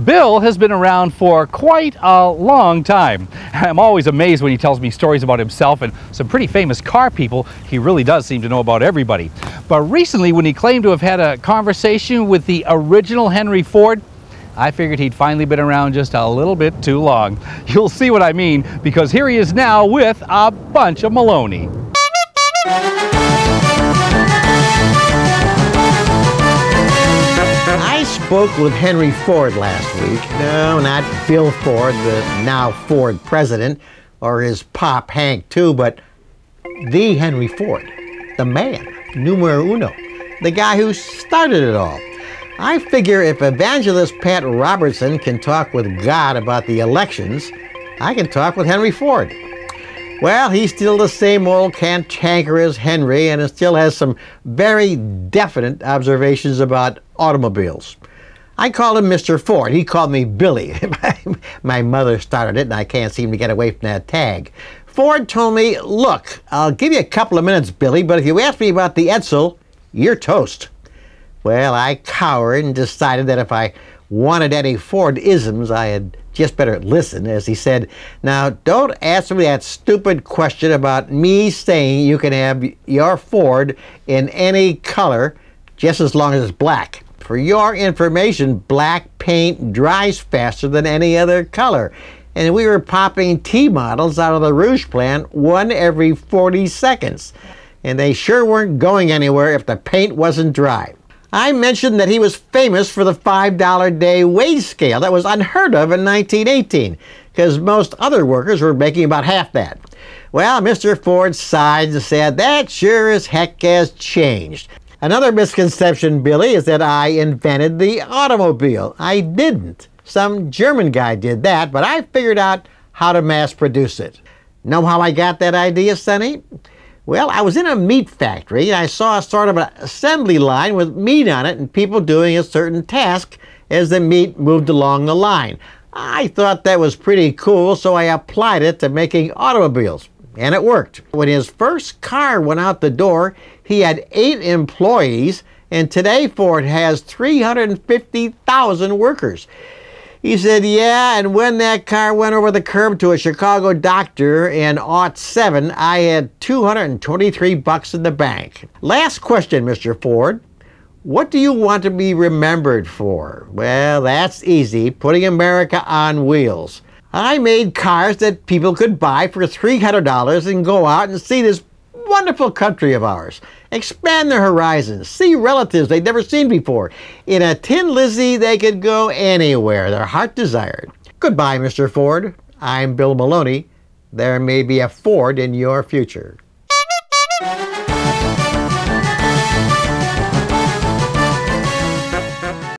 Bill has been around for quite a long time. I'm always amazed when he tells me stories about himself and some pretty famous car people. He really does seem to know about everybody. But recently, when he claimed to have had a conversation with the original Henry Ford, I figured he'd finally been around just a little bit too long. You'll see what I mean, because here he is now with a bunch of Maloney. I spoke with Henry Ford last week. No, not Bill Ford, the now Ford president, or his pop Hank too, but the Henry Ford, the man, numero uno, the guy who started it all. I figure if evangelist Pat Robertson can talk with God about the elections, I can talk with Henry Ford. Well, he's still the same old cantankerous Henry, and still has some very definite observations about automobiles. I called him Mr. Ford. He called me Billy. My mother started it, and I can't seem to get away from that tag. Ford told me, "Look, I'll give you a couple of minutes, Billy, but if you ask me about the Edsel, you're toast." Well, I cowered and decided that if I wanted any Ford-isms, I had just better listen, as he said, "Now, don't answer me that stupid question about me saying you can have your Ford in any color just as long as it's black. For your information, black paint dries faster than any other color. And we were popping T models out of the Rouge plant one every 40 seconds. And they sure weren't going anywhere if the paint wasn't dry." I mentioned that he was famous for the $5 a day wage scale. That was unheard of in 1918, because most other workers were making about half that. Well, Mr. Ford sighed and said, "That sure as heck has changed." Another misconception, Billy, is that I invented the automobile. I didn't. Some German guy did that, but I figured out how to mass produce it. Know how I got that idea, Sonny? Well, I was in a meat factory, and I saw sort of an assembly line with meat on it and people doing a certain task as the meat moved along the line. I thought that was pretty cool, so I applied it to making automobiles, and it worked. When his first car went out the door, he had 8 employees, and today Ford has 350,000 workers. He said, "Yeah, and when that car went over the curb to a Chicago doctor in '07, I had $223 in the bank." Last question, Mr. Ford. What do you want to be remembered for? Well, that's easy. Putting America on wheels. I made cars that people could buy for $300 and go out and see this wonderful country of ours. Expand their horizons, see relatives they'd never seen before. In a Tin Lizzie, they could go anywhere their heart desired. Goodbye, Mr. Ford. I'm Bill Maloney. There may be a Ford in your future.